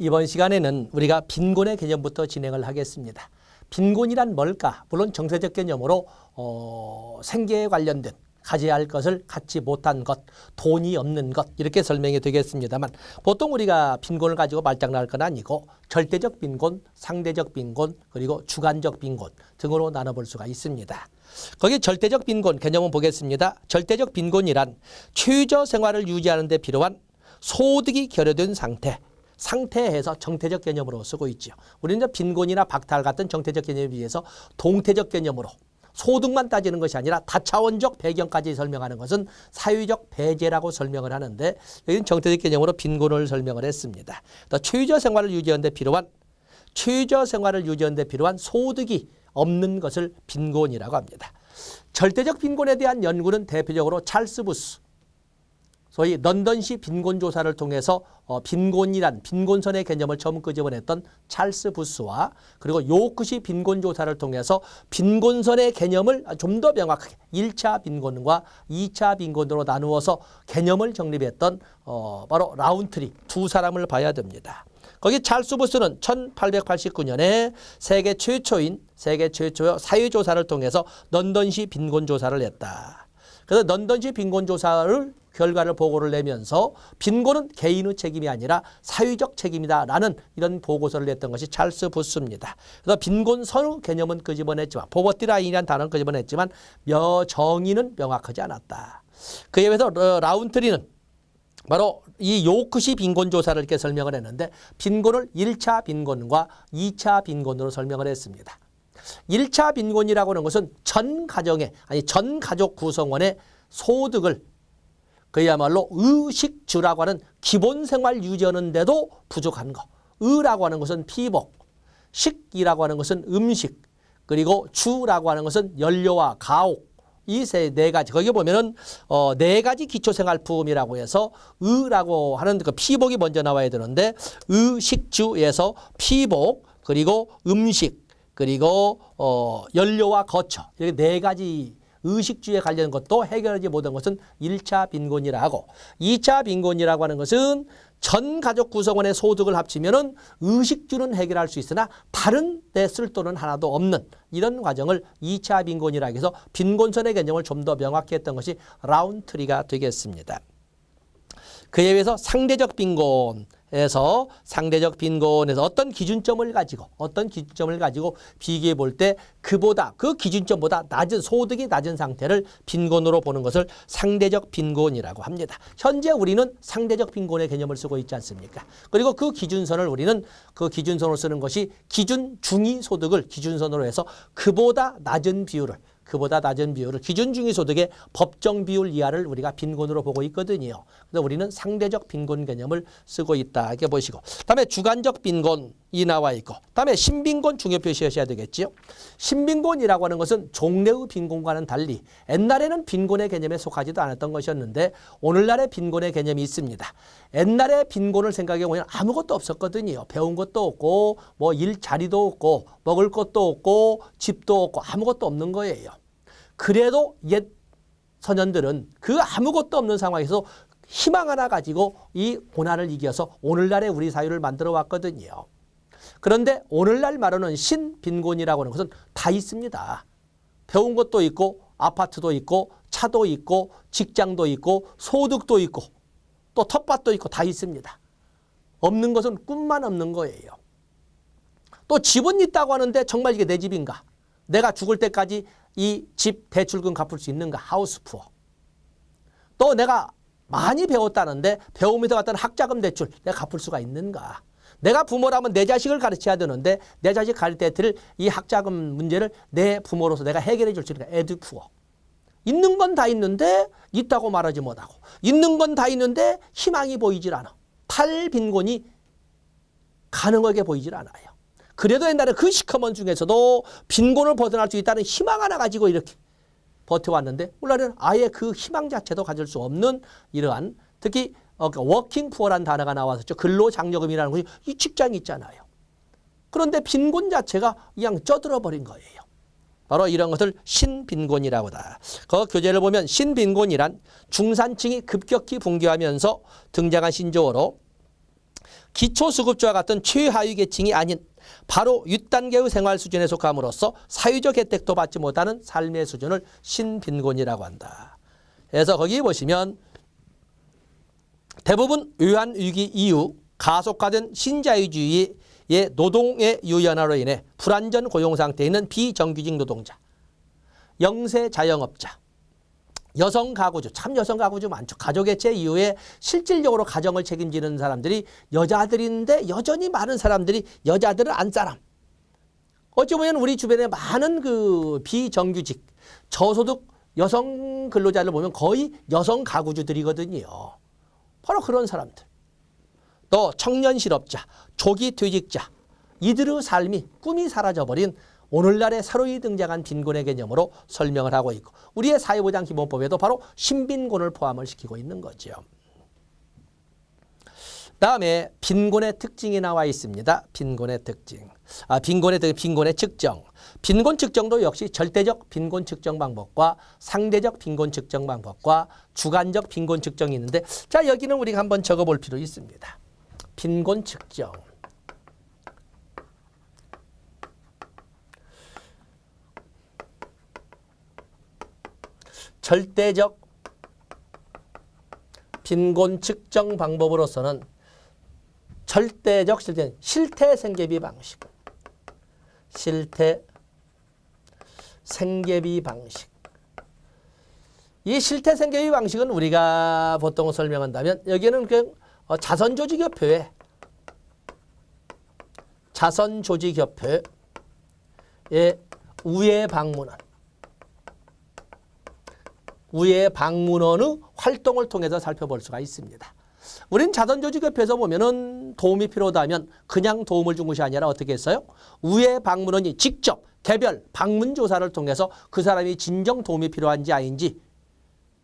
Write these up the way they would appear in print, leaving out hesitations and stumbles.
이번 시간에는 우리가 빈곤의 개념부터 진행을 하겠습니다. 빈곤이란 뭘까? 물론 정세적 개념으로 생계에 관련된 가져야 할 것을 갖지 못한 것, 돈이 없는 것 이렇게 설명이 되겠습니다만 보통 우리가 빈곤을 가지고 말장난할 건 아니고 절대적 빈곤, 상대적 빈곤, 그리고 주관적 빈곤 등으로 나눠볼 수가 있습니다. 거기 절대적 빈곤 개념은 보겠습니다. 절대적 빈곤이란 최저 생활을 유지하는 데 필요한 소득이 결여된 상태에서 정태적 개념으로 쓰고 있죠. 우리는 빈곤이나 박탈 같은 정태적 개념에 비해서 동태적 개념으로 소득만 따지는 것이 아니라 다차원적 배경까지 설명하는 것은 사회적 배제라고 설명을 하는데 여기는 정태적 개념으로 빈곤을 설명을 했습니다. 또 최저 생활을 유지하는 데 필요한 소득이 없는 것을 빈곤이라고 합니다. 절대적 빈곤에 대한 연구는 대표적으로 찰스 부스, 소위 런던시 빈곤조사를 통해서 빈곤선의 개념을 처음 끄집어냈던 찰스 부스와 그리고 요크시 빈곤조사를 통해서 빈곤선의 개념을 좀 더 명확하게 1차 빈곤과 2차 빈곤으로 나누어서 개념을 정립했던 바로 라운트리 두 사람을 봐야 됩니다. 거기 찰스 부스는 1889년에 세계 최초의 사회조사를 통해서 런던시 빈곤조사를 했다. 그래서 런던시 빈곤조사를 결과를 보고를 내면서 빈곤은 개인의 책임이 아니라 사회적 책임이다라는 이런 보고서를 냈던 것이 찰스 부스입니다. 그래서 빈곤 선후 개념은 끄집어냈지만 포버티 라인이라는 단어는 끄집어냈지만 정의는 명확하지 않았다. 그에 비해서 라운트리는 바로 이 요크시 빈곤조사를 이렇게 설명을 했는데 빈곤을 1차 빈곤과 2차 빈곤으로 설명을 했습니다. 1차 빈곤이라고 하는 것은 전 가족 구성원의 소득을 그야말로 의식주라고 하는 기본 생활 유지하는데도 부족한 거. 의라고 하는 것은 피복, 식이라고 하는 것은 음식, 그리고 주라고 하는 것은 연료와 가옥. 이 네 가지. 거기 보면은 네 가지 기초생활품이라고 해서 의라고 하는 그 피복이 먼저 나와야 되는데 의식주에서 피복, 그리고 음식, 그리고 연료와 거처. 이렇게 네 가지 의식주에 관련된 것도 해결하지 못한 것은 1차 빈곤이라고, 2차 빈곤이라고 하는 것은 전 가족 구성원의 소득을 합치면은 의식주는 해결할 수 있으나 다른 데 쓸 돈은 하나도 없는 이런 과정을 2차 빈곤이라고 해서 빈곤선의 개념을 좀 더 명확히 했던 것이 라운트리가 되겠습니다. 그에 비해서 상대적 빈곤에서 어떤 기준점을 가지고 비교해 볼 때 그 기준점보다 낮은 소득이 낮은 상태를 빈곤으로 보는 것을 상대적 빈곤이라고 합니다. 현재 우리는 상대적 빈곤의 개념을 쓰고 있지 않습니까? 그리고 그 기준선으로 쓰는 것이 기준 중위 소득을 기준선으로 해서 그보다 낮은 비율을 기준 중위 소득의 법정 비율 이하를 우리가 빈곤으로 보고 있거든요. 그래서 우리는 상대적 빈곤 개념을 쓰고 있다. 이렇게 보시고. 다음에 주관적 빈곤이 나와 있고. 다음에 신빈곤 중요 표시하셔야 되겠죠. 신빈곤이라고 하는 것은 종래의 빈곤과는 달리 옛날에는 빈곤의 개념에 속하지도 않았던 것이었는데 오늘날의 빈곤의 개념이 있습니다. 옛날에 빈곤을 생각해 보면 아무것도 없었거든요. 배운 것도 없고 일자리도 없고 먹을 것도 없고 집도 없고 아무것도 없는 거예요. 그래도 옛 선현들은 그 아무것도 없는 상황에서 희망 하나 가지고 이 고난을 이겨서 오늘날의 우리 사회를 만들어 왔거든요. 그런데 오늘날 말하는 신빈곤이라고 하는 것은 다 있습니다. 배운 것도 있고 아파트도 있고 차도 있고 직장도 있고 소득도 있고 또 텃밭도 있고 다 있습니다. 없는 것은 꿈만 없는 거예요. 또 집은 있다고 하는데 정말 이게 내 집인가? 내가 죽을 때까지 이 집 대출금 갚을 수 있는가? 하우스푸어. 또 내가 많이 배웠다는데 배우면서 갔던 학자금 대출 내가 갚을 수가 있는가? 내가 부모라면 내 자식을 가르쳐야 되는데 내 자식 가르칠 때를 이 학자금 문제를 내 부모로서 내가 해결해 줄 수 있는가? 에듀푸어. 있는 건 다 있는데 있다고 말하지 못하고 있는 건 다 있는데 희망이 보이질 않아. 탈빈곤이 가능하게 보이질 않아요. 그래도 옛날에 그 시커먼 중에서도 빈곤을 벗어날 수 있다는 희망 하나 가지고 이렇게 버텨왔는데 오늘날은 아예 그 희망 자체도 가질 수 없는 이러한 특히 워킹 푸어라는 단어가 나왔었죠. 근로장려금이라는 것이 이 직장이 있잖아요. 그런데 빈곤 자체가 그냥 쪄들어 버린 거예요. 바로 이런 것을 신빈곤이라고 하다. 그 교재를 보면 신빈곤이란 중산층이 급격히 붕괴하면서 등장한 신조어로 기초수급자와 같은 최하위 계층이 아닌 바로 윗단계의 생활 수준에 속함으로써 사회적 혜택도 받지 못하는 삶의 수준을 신빈곤이라고 한다. 그래서 거기 보시면 대부분 외환위기 이후 가속화된 신자유주의의 노동의 유연화로 인해 불안전 고용 상태에 있는 비정규직 노동자, 영세 자영업자, 여성 가구주, 참 여성 가구주 많죠. 가족개체 이후에 실질적으로 가정을 책임지는 사람들이 여자들인데 여전히 많은 사람들이 여자들은 안 사람. 어찌 보면 우리 주변에 많은 그 비정규직, 저소득 여성 근로자를 보면 거의 여성 가구주들이거든요. 바로 그런 사람들. 또 청년 실업자, 조기 퇴직자, 이들의 삶이 꿈이 사라져버린 오늘날에 새로이 등장한 빈곤의 개념으로 설명을 하고 있고 우리의 사회보장기본법에도 바로 신빈곤을 포함을 시키고 있는 거죠. 다음에 빈곤의 특징이 나와 있습니다. 빈곤의 특징. 빈곤의 측정. 빈곤 측정도 역시 절대적 빈곤 측정 방법과 상대적 빈곤 측정 방법과 주관적 빈곤 측정이 있는데 자 여기는 우리가 한번 적어볼 필요 있습니다. 빈곤 측정. 절대적 빈곤 측정 방법으로서는 실태 생계비 방식. 실태 생계비 방식. 이 실태 생계비 방식은 우리가 보통 설명한다면 여기는 그냥 자선조직협회의 우회 방문원의 활동을 통해서 살펴볼 수가 있습니다. 우린 자선조직협회에서 보면은 도움이 필요하다면 그냥 도움을 준 것이 아니라 어떻게 했어요? 우회 방문원이 직접 개별 방문 조사를 통해서 그 사람이 진정 도움이 필요한지 아닌지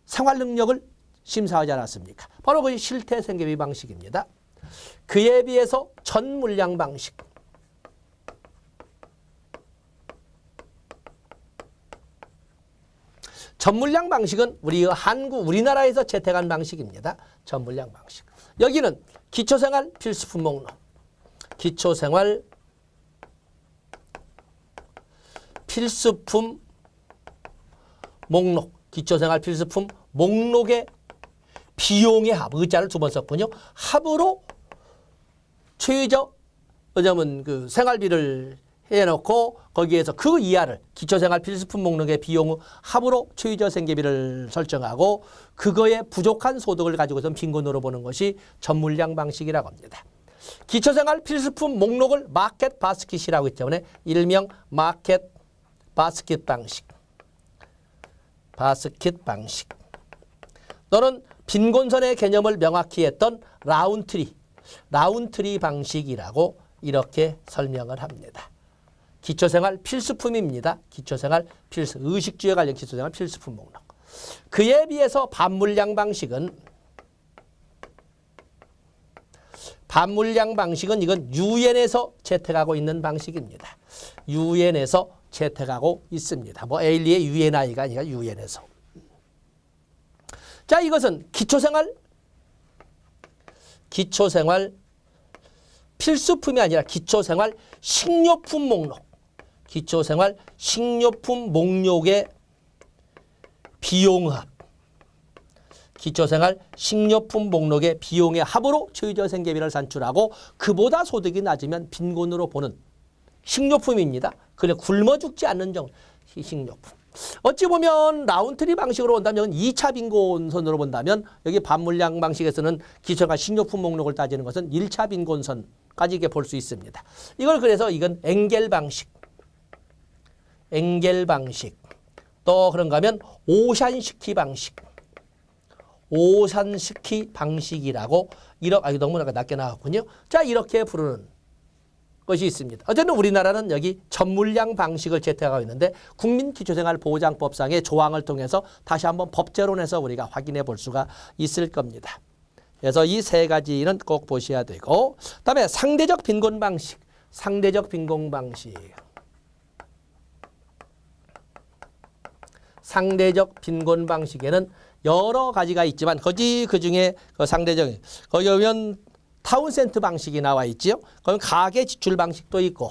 생활 능력을 심사하지 않았습니까? 바로 그 실태 생계비 방식입니다. 그에 비해서 전물량 방식. 전물량 방식은 우리나라에서 채택한 방식입니다. 전물량 방식. 여기는 기초생활 필수품 목록. 기초생활 필수품 목록. 기초생활 필수품 목록의 비용의 합. 의자를 두 번 썼군요. 합으로 최저 그 생활비를 해놓고 거기에서 그 이하를 기초생활 필수품 목록의 비용 합으로 최저 생계비를 설정하고 그거에 부족한 소득을 가지고선 빈곤으로 보는 것이 전물량 방식이라고 합니다. 기초생활 필수품 목록을 마켓 바스킷이라고 했기 때문에 일명 마켓 바스킷 방식. 또는 빈곤선의 개념을 명확히 했던 라운트리 방식이라고 이렇게 설명을 합니다. 기초생활 필수품입니다. 의식주에 관련 기초생활 필수품 목록. 그에 비해서 반물량 방식은 이건 유엔에서 채택하고 있는 방식입니다. 유엔에서 채택하고 있습니다. 뭐 에일리의 UNI가 아니라 유엔에서. 자, 이것은 기초생활 필수품이 아니라 기초생활 식료품 목록. 기초생활 식료품 목록의 비용합. 기초생활 식료품 목록의 비용의 합으로 최저 생계비를 산출하고 그보다 소득이 낮으면 빈곤으로 보는 식료품입니다. 그래 굶어 죽지 않는 정도 식료품. 어찌 보면 라운트리 방식으로 본다면 2차 빈곤선으로 본다면 여기 반물량 방식에서는 기초생활 식료품 목록을 따지는 것은 1차 빈곤선까지 이렇게 볼 수 있습니다. 이걸 그래서 이건 엥겔 방식. 또 그런가 하면 오샨스키 방식이라고 너무 낮게 나왔군요. 자, 이렇게 부르는 것이 있습니다. 어쨌든 우리나라는 여기 전물량 방식을 채택하고 있는데 국민기초생활보장법상의 조항을 통해서 다시 한번 법제론에서 우리가 확인해 볼 수가 있을 겁니다. 그래서 이 세 가지는 꼭 보셔야 되고 그다음에 상대적 빈곤 방식. 상대적 빈곤 방식에는 여러 가지가 있지만 그 중에 상대적인 거기 보면 타운센트 방식이 나와 있지요. 그럼 가계 지출 방식도 있고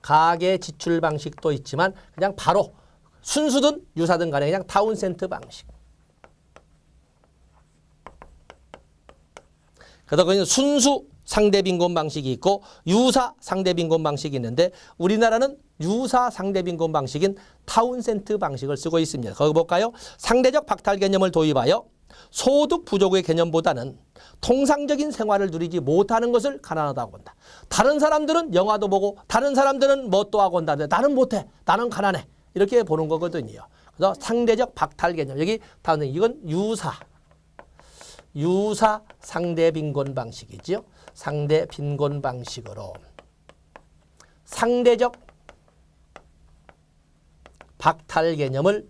가계 지출 방식도 있지만 그냥 바로 순수든 유사든 간에 그냥 타운센트 방식. 그래서 그냥 순수 상대 빈곤 방식이 있고 유사 상대 빈곤 방식이 있는데 우리나라는 유사 상대 빈곤 방식인 타운센트 방식을 쓰고 있습니다. 거기 볼까요? 상대적 박탈 개념을 도입하여 소득 부족의 개념보다는 통상적인 생활을 누리지 못하는 것을 가난하다고 본다. 다른 사람들은 영화도 보고 다른 사람들은 뭐 또 하고 온다는데 나는 못해. 나는 가난해. 이렇게 보는 거거든요. 그래서 상대적 박탈 개념. 여기 다음 이건 유사 상대 빈곤 방식이죠. 상대 빈곤 방식으로 상대적 박탈 개념을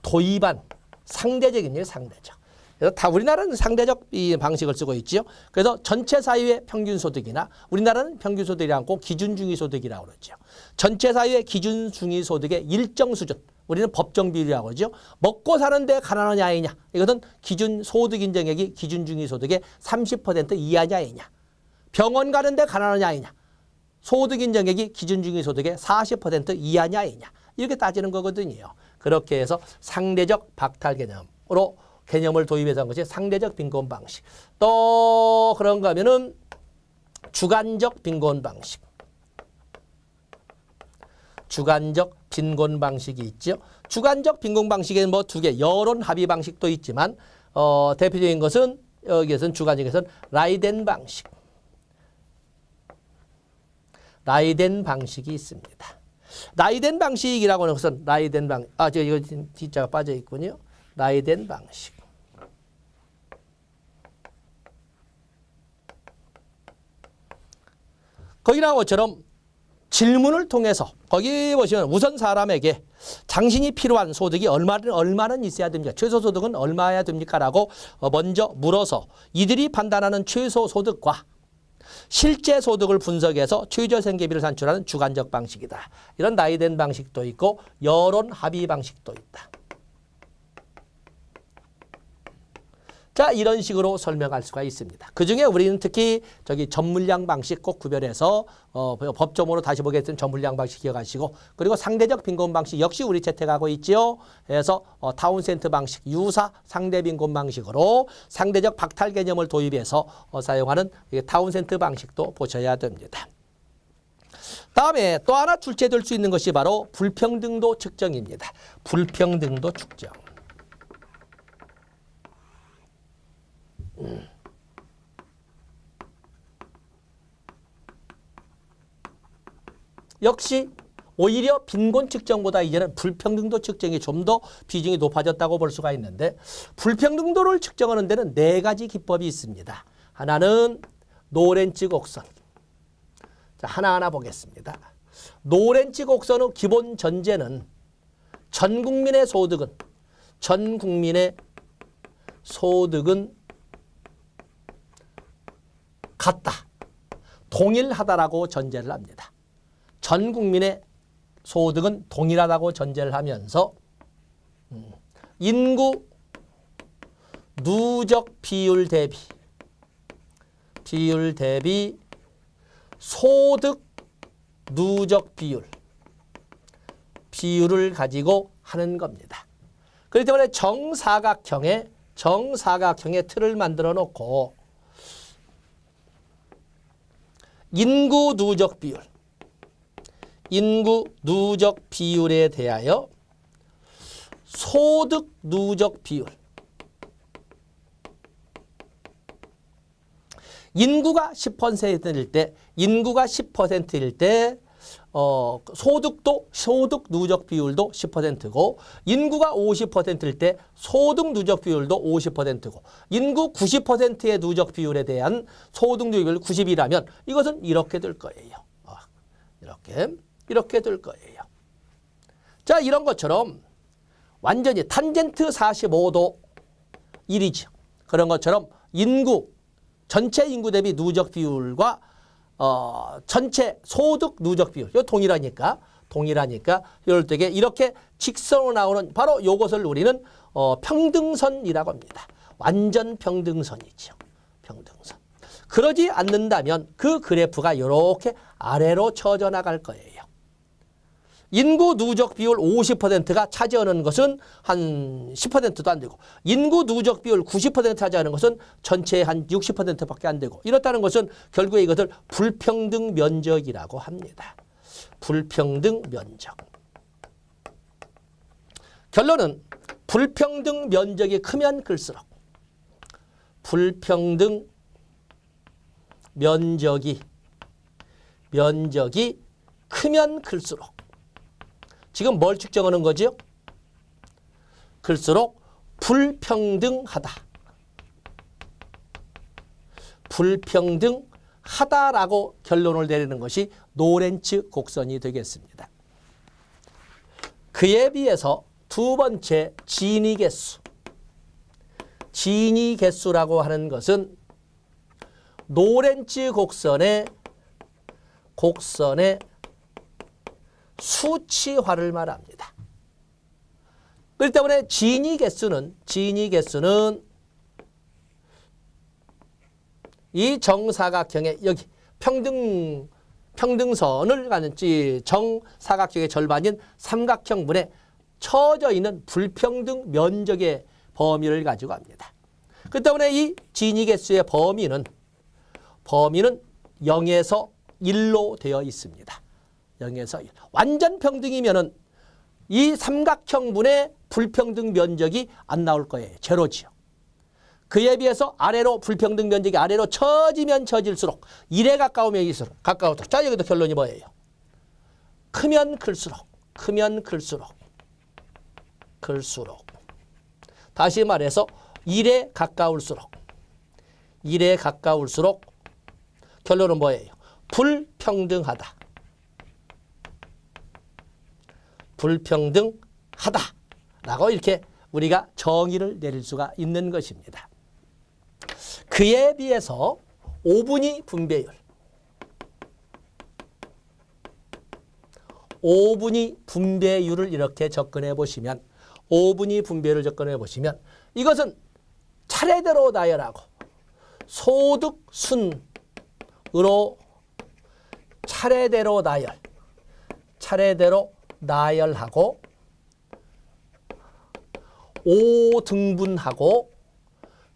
도입한 상대적이네요. 상대적. 그래서 다 우리나라는 상대적 이 방식을 쓰고 있죠. 그래서 전체 사회의 평균 소득이나 우리나라는 평균 소득이 않고 기준 중위 소득이라고 그러죠. 전체 사회의 기준 중위 소득의 일정 수준. 우리는 법정 비율이라고 그러죠. 먹고 사는데 가난하냐 아니냐. 이것은 기준 소득 인정액이 기준 중위 소득의 30% 이하냐 아니냐. 병원 가는데 가난하냐 아니냐. 소득 인정액이 기준 중위 소득의 40% 이하냐 아니냐. 이렇게 따지는 거거든요. 그렇게 해서 상대적 박탈 개념으로 개념을 도입해서 한 것이 상대적 빈곤 방식. 또 그런가 하면은 주관적 빈곤 방식. 주관적 빈곤 방식이 있죠. 주관적 빈곤 방식에는 뭐 두 개, 여론 합의 방식도 있지만 대표적인 것은 여기에서는 주관적에서는 라이덴 방식. 라이덴 방식이 있습니다. 라이덴 방식이라고 하는 것은 라이덴 방식. 이거 D자가 빠져 있군요. 라이덴 방식. 거기 나온 것처럼 질문을 통해서 거기 보시면 우선 사람에게 당신이 필요한 소득이 얼마는 있어야 됩니까? 최소 소득은 얼마여야 됩니까? 라고 먼저 물어서 이들이 판단하는 최소 소득과 실제 소득을 분석해서 최저 생계비를 산출하는 주관적 방식이다. 이런 라이덴 방식도 있고 여론 합의 방식도 있다. 자, 이런 식으로 설명할 수가 있습니다. 그중에 우리는 특히 전물량 방식 꼭 구별해서 법조문으로 다시 보겠습니다. 전물량 방식 기억하시고 그리고 상대적 빈곤 방식 역시 우리 채택하고 있지요. 그래서 타운센트 방식 유사 상대 빈곤 방식으로 상대적 박탈 개념을 도입해서 사용하는 타운센트 방식도 보셔야 됩니다. 다음에 또 하나 출제될 수 있는 것이 바로 불평등도 측정입니다. 불평등도 측정. 역시 오히려 빈곤 측정보다 이제는 불평등도 측정이 좀 더 비중이 높아졌다고 볼 수가 있는데 불평등도를 측정하는 데는 네 가지 기법이 있습니다. 하나는 노렌치 곡선. 자, 하나하나 보겠습니다. 노렌치 곡선의 기본 전제는 전 국민의 소득은 같다. 동일하다라고 전제를 합니다. 전 국민의 소득은 동일하다고 전제를 하면서 인구 누적 비율 대비 소득 누적 비율을 가지고 하는 겁니다. 그렇기 때문에 정사각형의 틀을 만들어 놓고 인구 누적 비율에 대하여 소득 누적 비율. 인구가 10%일 때 소득 누적 비율도 10%고 인구가 50%일 때 소득 누적 비율도 50%고 인구 90%의 누적 비율에 대한 소득 누적 비율 90이라면 이것은 이렇게 될 거예요. 이렇게 될 거예요. 자, 이런 것처럼 완전히 탄젠트 45도 1이죠. 그런 것처럼 전체 인구 대비 누적 비율과 전체 소득 누적 비율, 이거 동일하니까 동일하니까 이럴 때 이렇게 직선으로 나오는 바로 이것을 우리는 평등선이라고 합니다. 완전 평등선이죠. 평등선. 그러지 않는다면 그 그래프가 이렇게 아래로 처져 나갈 거예요. 인구 누적 비율 50%가 차지하는 것은 한 10%도 안 되고 인구 누적 비율 90% 차지하는 것은 전체의 한 60%밖에 안 되고 이렇다는 것은 결국에 이것을 불평등 면적이라고 합니다. 불평등 면적. 결론은 불평등 면적이 크면 클수록 불평등 면적이 크면 클수록 지금 뭘 측정하는 거지요? 클수록 불평등하다. 불평등하다라고 결론을 내리는 것이 노렌츠 곡선이 되겠습니다. 그에 비해서 두 번째 지니 개수. 지니 개수라고 하는 것은 노렌츠 곡선의 수치화를 말합니다. 그렇기 때문에 지니 개수는 이 정사각형의 여기 평등선을 가는 정사각형의 절반인 삼각형분에 처져 있는 불평등 면적의 범위를 가지고 합니다. 그렇기 때문에 이 지니 개수의 범위는 0에서 1로 되어 있습니다. 0에서 1. 완전 평등이면은 이 삼각형분의 불평등 면적이 안 나올 거예요. 제로지요. 그에 비해서 아래로 불평등 면적이 아래로 처지면 처질수록 1에 가까우면 가까워도. 자, 여기도 결론이 뭐예요? 크면 클수록. 다시 말해서 1에 가까울수록 결론은 뭐예요? 불평등하다라고 이렇게 우리가 정의를 내릴 수가 있는 것입니다. 그에 비해서 5분위 분배율을 이렇게 접근해 보시면 5분위 분배율을 접근해 보시면 이것은 차례대로 나열하고 소득 순으로 차례대로 나열하고 5등분하고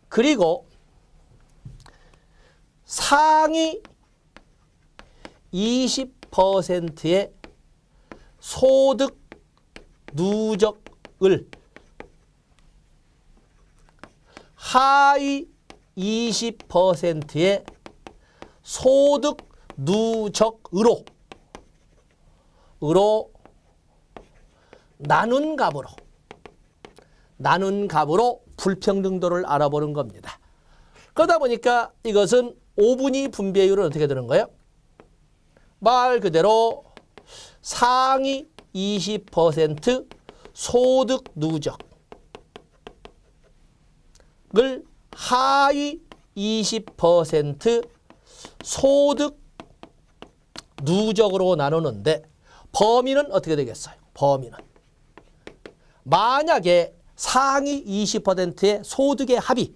그리고 상위 20%의 소득 누적을 하위 20%의 소득 누적으로 나눈 값으로 불평등도를 알아보는 겁니다. 그러다 보니까 이것은 5분위 분배율은 어떻게 되는 거예요? 말 그대로 상위 20% 소득 누적을 하위 20% 소득 누적으로 나누는데 범위는 어떻게 되겠어요? 범위는 만약에 상위 20%의 소득의 합이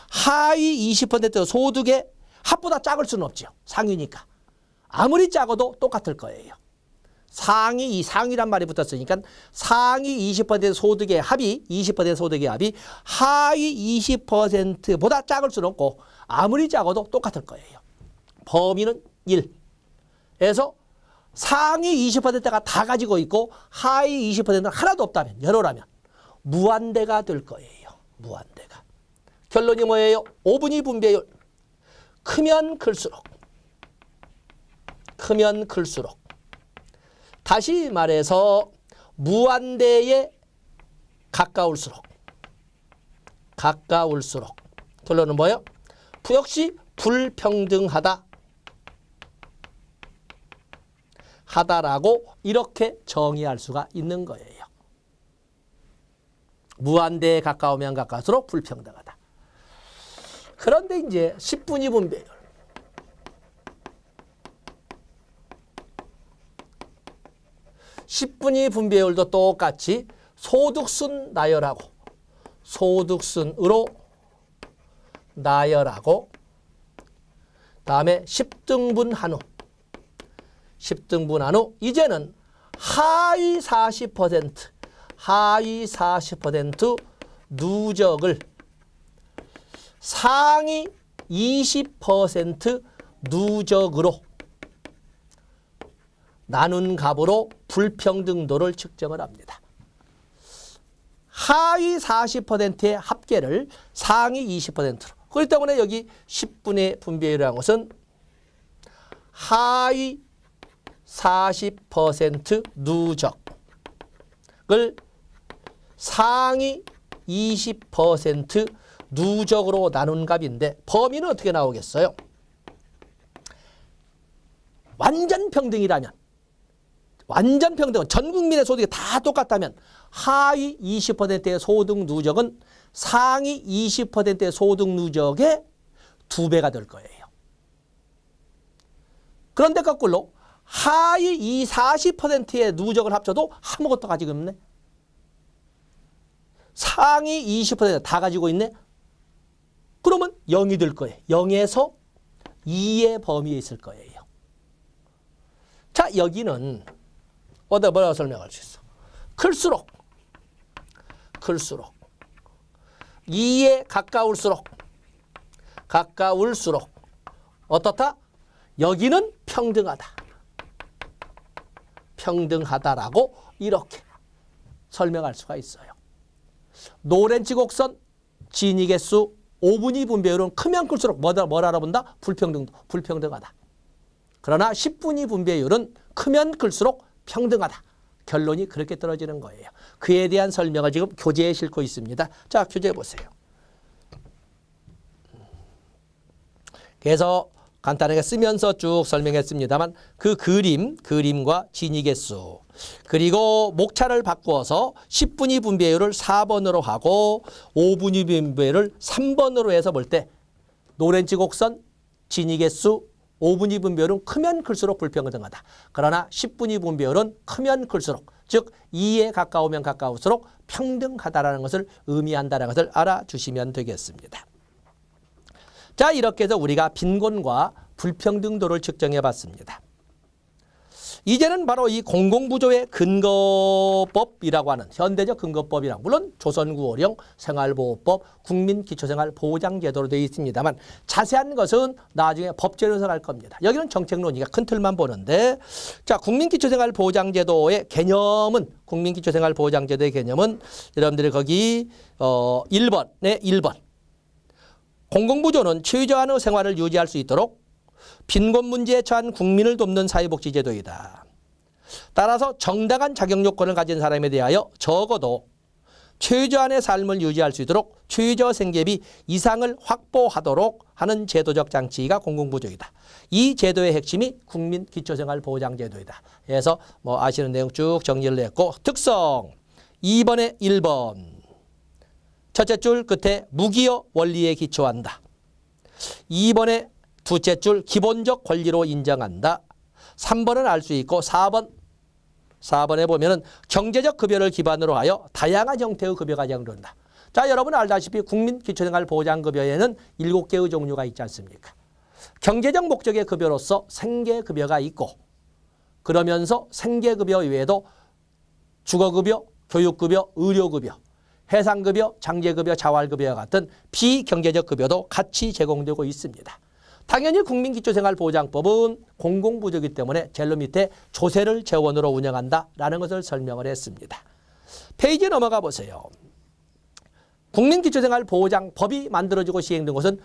하위 20% 소득의 합보다 작을 수는 없죠. 상위니까. 아무리 작아도 똑같을 거예요. 상위란 말이 붙었으니까 상위 20% 소득의 합이 20% 소득의 합이 하위 20%보다 작을 수는 없고 아무리 작아도 똑같을 거예요. 범위는 1에서 상위 20%가 다 가지고 있고 하위 20%는 하나도 없다면 열어라면 무한대가 될 거예요. 무한대가. 결론이 뭐예요? 5분위 분배율. 크면 클수록 다시 말해서 무한대에 가까울수록 결론은 뭐예요? 역시 하다라고 이렇게 정의할 수가 있는 거예요. 무한대에 가까우면 가까울수록 불평등하다. 그런데 이제 10분위 분배율. 10분위 분배율도 똑같이 소득순 나열하고 소득순으로 나열하고 다음에 10등분 한 후 10등분 한 후 이제는 하위 40% 누적을 상위 20% 누적으로 나눈 값으로 불평등도를 측정을 합니다. 하위 40%의 합계를 상위 20%로. 그렇기 때문에 여기 10분의 분배율이라는 것은 하위 40% 누적을 상위 20% 누적으로 나눈 값인데 범위는 어떻게 나오겠어요? 완전 평등이라면 완전 평등은 전 국민의 소득이 다 똑같다면 하위 20%의 소득 누적은 상위 20%의 소득 누적의 2배가 될 거예요. 그런데 거꾸로 하위 40%의 누적을 합쳐도 아무것도 가지고 없네. 상위 20%다 가지고 있네. 그러면 0이 될 거예요. 0에서 2의 범위에 있을 거예요. 자, 여기는 뭐라고 설명할 수 있어? 클수록 2에 가까울수록 어떻다? 여기는 평등하다라고 이렇게 설명할 수가 있어요. 노렌치 곡선 진위계수 5분위 분배율은 크면 클수록 뭘 알아본다? 불평등하다. 그러나 10분위 분배율은 크면 클수록 평등하다. 결론이 그렇게 떨어지는 거예요. 그에 대한 설명을 지금 교재에 싣고 있습니다. 자, 교재 보세요. 그래서 간단하게 쓰면서 쭉 설명했습니다만 그 그림과 진위계수 그리고 목차를 바꾸어서 10분위 분배율을 4번으로 하고 5분위 분배율을 3번으로 해서 볼 때 노렌치 곡선 진위계수 5분위 분배율은 크면 클수록 불평등하다. 그러나 10분위 분배율은 크면 클수록 즉 2에 가까우면 가까울수록 평등하다라는 것을 의미한다는 것을 알아주시면 되겠습니다. 자, 이렇게 해서 우리가 빈곤과 불평등도를 측정해 봤습니다. 이제는 바로 이 공공부조의 근거법이라고 하는 현대적 근거법이랑 물론 조선구호령 생활보호법 국민기초생활보장제도로 되어 있습니다만 자세한 것은 나중에 법제로서 할 겁니다. 여기는 정책 논의가 큰 틀만 보는데 자, 국민기초생활보장제도의 개념은 국민기초생활보장제도의 개념은 여러분들이 거기 1번에 1번 공공부조는 최저한의 생활을 유지할 수 있도록 빈곤 문제에 처한 국민을 돕는 사회복지제도이다. 따라서 정당한 자격 요건을 가진 사람에 대하여 적어도 최저한의 삶을 유지할 수 있도록 최저 생계비 이상을 확보하도록 하는 제도적 장치가 공공부조이다. 이 제도의 핵심이 국민기초생활보장제도이다. 그래서 아시는 내용 쭉 정리를 했고 특성 2번에 1번 첫째 줄 끝에 무기여 원리에 기초한다. 2번에 두째 줄 기본적 권리로 인정한다. 3번은 알 수 있고 4번에 보면은 경제적 급여를 기반으로 하여 다양한 형태의 급여가 제공된다. 자, 여러분 알다시피 국민기초생활보장급여에는 7개의 종류가 있지 않습니까? 경제적 목적의 급여로서 생계급여가 있고 그러면서 생계급여 외에도 주거급여, 교육급여, 의료급여, 해상급여, 장제급여, 자활급여와 같은 비경제적 급여도 같이 제공되고 있습니다. 당연히 국민기초생활보장법은 공공부조이기 때문에 제일 밑에 조세를 재원으로 운영한다라는 것을 설명을 했습니다. 페이지 넘어가 보세요. 국민기초생활보장법이 만들어지고 시행된 것은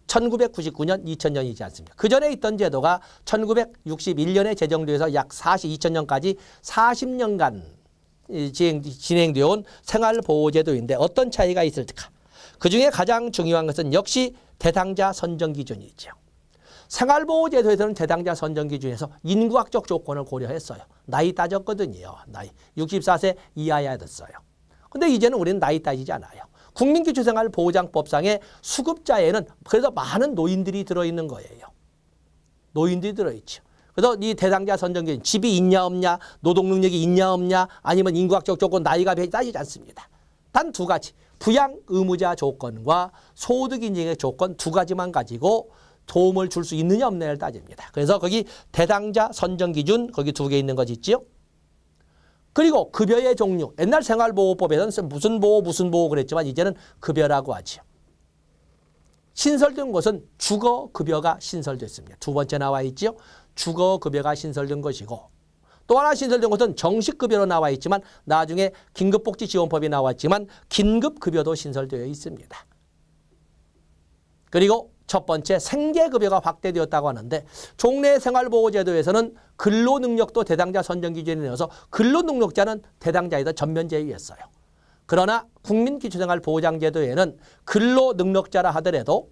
1999년, 2000년이지 않습니까? 그 전에 있던 제도가 1961년에 제정돼서 약 2000년까지 40년간 진행되어 온 생활보호제도인데 어떤 차이가 있을까? 그중에 가장 중요한 것은 역시 대상자 선정 기준이죠. 생활보호제도에서는 대상자 선정 기준에서 인구학적 조건을 고려했어요. 나이 따졌거든요. 나이 64세 이하여야 됐어요. 근데 이제는 우리는 나이 따지지 않아요. 국민기초생활보장법상의 수급자에는 그래서 많은 노인들이 들어있는 거예요. 노인들이 들어있죠. 그래서 이 대상자 선정 기준, 집이 있냐 없냐, 노동 능력이 있냐 없냐, 아니면 인구학적 조건, 나이가 따지지 않습니다. 단 두 가지, 부양 의무자 조건과 소득 인정의 조건 두 가지만 가지고 도움을 줄 수 있느냐 없느냐를 따집니다. 그래서 거기 대상자 선정 기준 거기 두 개 있는 거지 있지요. 그리고 급여의 종류, 옛날 생활보호법에서는 무슨 보호 그랬지만 이제는 급여라고 하죠. 신설된 것은 주거급여가 신설됐습니다. 두 번째 나와 있지요. 주거급여가 신설된 것이고, 또 하나 신설된 것은 정식급여로 나와 있지만 나중에 긴급복지지원법이 나왔지만 긴급급여도 신설되어 있습니다. 그리고 첫 번째 생계급여가 확대되었다고 하는데, 종래 생활보호제도에서는 근로능력도 대상자 선정 기준에 넣어서 근로능력자는 대상자에서 전면 제외했어요. 그러나 국민기초생활보장제도에는 근로능력자라 하더라도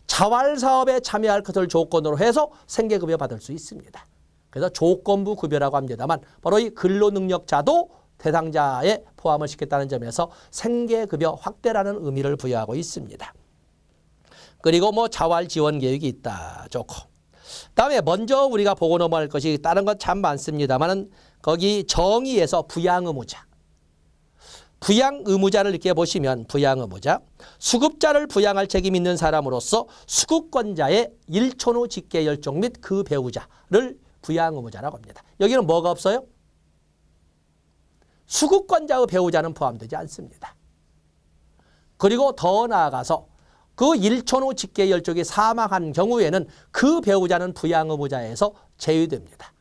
자활사업에 참여할 것을 조건으로 해서 생계급여 받을 수 있습니다. 그래서 조건부 급여라고 합니다만 바로 이 근로능력자도 대상자에 포함을 시켰다는 점에서 생계급여 확대라는 의미를 부여하고 있습니다. 그리고 뭐 자활지원 계획이 있다. 좋고. 다음에 먼저 우리가 보고 넘어갈 것이 다른 것 참 많습니다만은 거기 정의에서 부양의무자. 부양의무자를 이렇게 보시면 부양의무자. 수급자를 부양할 책임 있는 사람으로서 수급권자의 일촌후 직계열족 및 그 배우자를 부양의무자라고 합니다. 여기는 뭐가 없어요? 수급권자의 배우자는 포함되지 않습니다. 그리고 더 나아가서 그 일촌후 직계열족이 사망한 경우에는 그 배우자는 부양의무자에서 제외됩니다.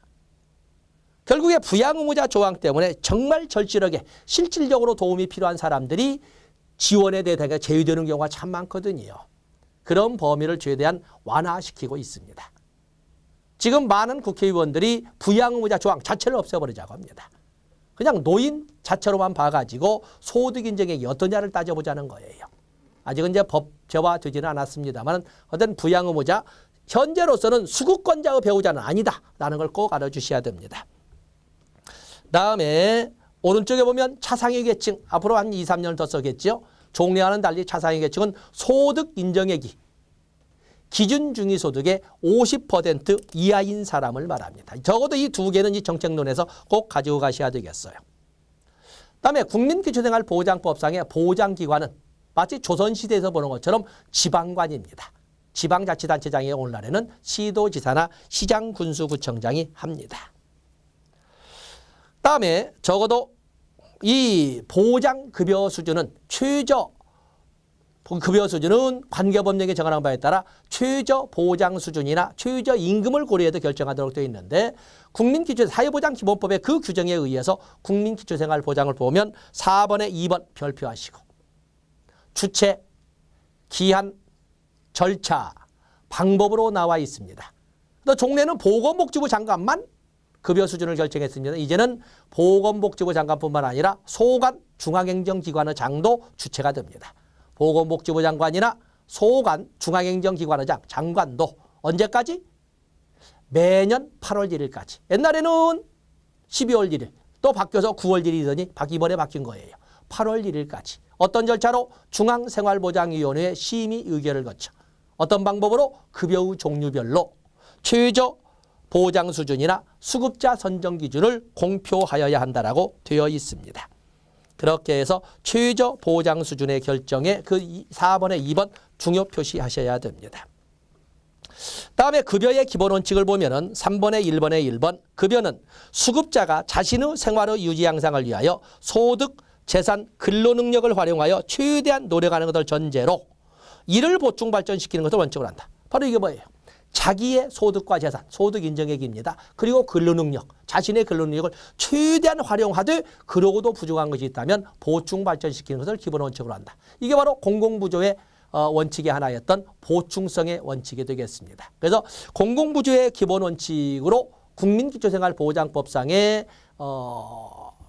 결국에 부양의무자 조항 때문에 정말 절실하게 실질적으로 도움이 필요한 사람들이 지원에 대해 제외되는 경우가 참 많거든요. 그런 범위를 최대한 완화시키고 있습니다. 지금 많은 국회의원들이 부양의무자 조항 자체를 없애버리자고 합니다. 그냥 노인 자체로만 봐가지고 소득 인정액이 어떠냐를 따져보자는 거예요. 아직은 이제 법제화되지는 않았습니다만 어떤 부양의무자 현재로서는 수급권자의 배우자는 아니다라는 걸 꼭 알아주셔야 됩니다. 다음에 오른쪽에 보면 차상위 계층, 앞으로 한 2, 3년 더 써겠죠. 종래와는 달리 차상위 계층은 소득 인정액이 기준 중위소득의 50% 이하인 사람을 말합니다. 적어도 이 두 개는 이 정책론에서 꼭 가지고 가셔야 되겠어요. 다음에 국민기초생활보장법상의 보장기관은 마치 조선시대에서 보는 것처럼 지방관입니다. 지방자치단체장이 오늘날에는 시도지사나 시장군수구청장이 합니다. 다음에 적어도 이 보장급여 수준은 급여 수준은 관계법령에 정하는 바에 따라 최저 보장 수준이나 최저 임금을 고려해서 결정하도록 되어 있는데 국민기초사회보장기본법의 그 규정에 의해서 국민기초생활보장을 보면 4번에 2번 별표하시고 주체, 기한, 절차, 방법으로 나와 있습니다. 또 종래는 보건복지부 장관만 급여 수준을 결정했습니다. 이제는 보건복지부 장관뿐만 아니라 소관 중앙행정기관의 장도 주체가 됩니다. 보건복지부 장관이나 소관 중앙행정기관의 장관도 언제까지? 매년 8월 1일까지. 옛날에는 12월 1일 또 바뀌어서 9월 1일이더니 이번에 바뀐 거예요. 8월 1일까지. 어떤 절차로? 중앙생활보장위원회의 심의 의결을 거쳐 어떤 방법으로? 급여의 종류별로 최저 보장 수준이나 수급자 선정 기준을 공표하여야 한다라고 되어 있습니다. 그렇게 해서 최저 보장 수준의 결정에 그 4번에 2번 중요 표시하셔야 됩니다. 다음에 급여의 기본 원칙을 보면은 3번에 1번에 1번 급여는 수급자가 자신의 생활의 유지 향상을 위하여 소득, 재산, 근로능력을 활용하여 최대한 노력하는 것을 전제로 이를 보충 발전시키는 것을 원칙으로 한다. 바로 이게 뭐예요? 자기의 소득과 재산, 소득 인정액입니다. 그리고 근로능력, 자신의 근로능력을 최대한 활용하되 그러고도 부족한 것이 있다면 보충 발전시키는 것을 기본 원칙으로 한다. 이게 바로 공공부조의 원칙의 하나였던 보충성의 원칙이 되겠습니다. 그래서 공공부조의 기본 원칙으로 국민기초생활보장법상의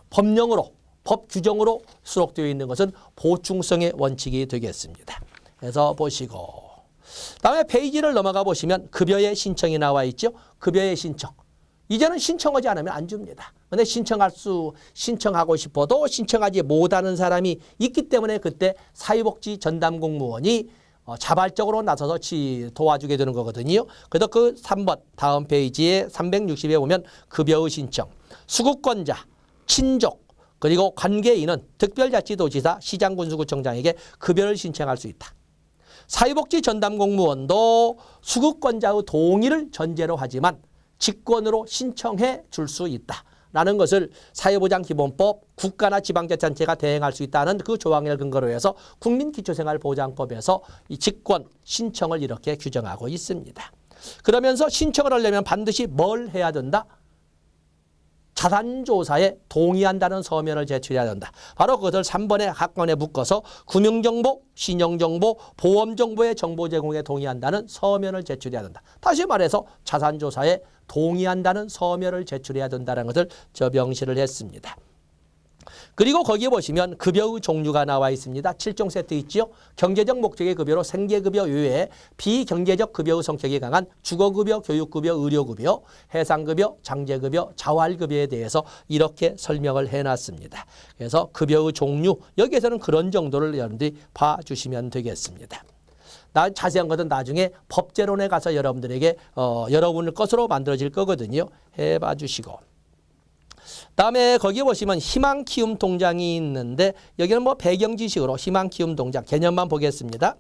법령으로 법 규정으로 수록되어 있는 것은 보충성의 원칙이 되겠습니다. 그래서 보시고 다음에 페이지를 넘어가 보시면 급여의 신청이 나와 있죠. 급여의 신청. 이제는 신청하지 않으면 안 줍니다. 근데 신청하고 싶어도 신청하지 못하는 사람이 있기 때문에 그때 사회복지 전담 공무원이 자발적으로 나서서 도와주게 되는 거거든요. 그래서 그 3번 다음 페이지에 360에 보면 급여의 신청, 수급권자, 친족, 그리고 관계인은 특별자치도지사, 시장군수구청장에게 급여를 신청할 수 있다. 사회복지 전담 공무원도 수급권자의 동의를 전제로 하지만 직권으로 신청해 줄 수 있다라는 것을 사회보장기본법 국가나 지방자치단체가 대행할 수 있다는 그 조항을 근거로 해서 국민기초생활보장법에서 이 직권 신청을 이렇게 규정하고 있습니다. 그러면서 신청을 하려면 반드시 뭘 해야 된다? 자산조사에 동의한다는 서면을 제출해야 된다. 바로 그것을 3번의 학번에 묶어서 금융정보, 신용정보, 보험정보의 정보 제공에 동의한다는 서면을 제출해야 된다. 다시 말해서 자산조사에 동의한다는 서면을 제출해야 된다는 것을 명시를 했습니다. 그리고 거기에 보시면 급여의 종류가 나와 있습니다. 7종 세트 있지요. 경제적 목적의 급여로 생계급여 외에 비경제적 급여의 성격이 강한 주거급여, 교육급여, 의료급여, 해상급여, 장제급여, 자활급여에 대해서 이렇게 설명을 해놨습니다. 그래서 급여의 종류, 여기에서는 그런 정도를 여러분들이 봐주시면 되겠습니다. 자세한 것은 나중에 법제론에 가서 여러분들에게 여러분의 것으로 만들어질 거거든요. 해봐 주시고. 다음에 거기 보시면 희망키움 통장이 있는데 여기는 뭐 배경 지식으로 희망키움 통장 개념만 보겠습니다.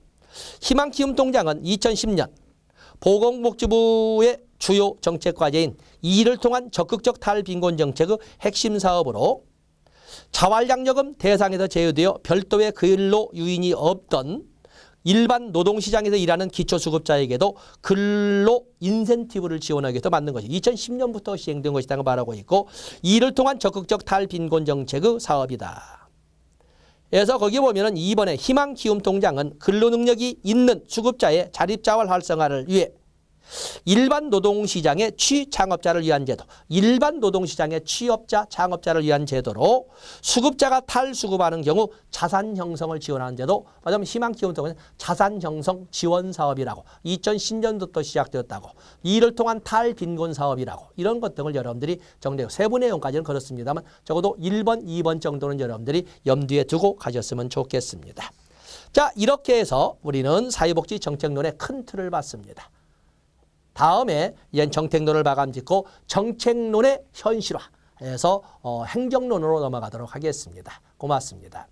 희망키움 통장은 2010년 보건복지부의 주요 정책 과제인 이를 통한 적극적 탈빈곤 정책의 핵심 사업으로 자활장려금 대상에서 제외되어 별도의 근로 유인이 없던 일반 노동시장에서 일하는 기초수급자에게도 근로 인센티브를 지원하기 위해서 만든 것이 2010년부터 시행된 것이라고 말하고 있고 이를 통한 적극적 탈빈곤 정책의 사업이다. 그래서 거기 보면은 2번에 희망키움통장은 근로능력이 있는 수급자의 자립자활 활성화를 위해 일반 노동시장의 취창업자를 위한 제도, 일반 노동시장의 취업자, 창업자를 위한 제도로 수급자가 탈수급하는 경우 자산 형성을 지원하는 제도, 말하자면 희망키움통장은 자산 형성 지원 사업이라고 2010년부터 시작되었다고, 이를 통한 탈빈곤 사업이라고 이런 것 등을 여러분들이 정리해요. 세부 내용까지는 그렇습니다만 적어도 1번, 2번 정도는 여러분들이 염두에 두고 가셨으면 좋겠습니다. 자, 이렇게 해서 우리는 사회복지 정책론의 큰 틀을 봤습니다. 다음에 정책론을 마감짓고 정책론의 현실화해서 행정론으로 넘어가도록 하겠습니다. 고맙습니다.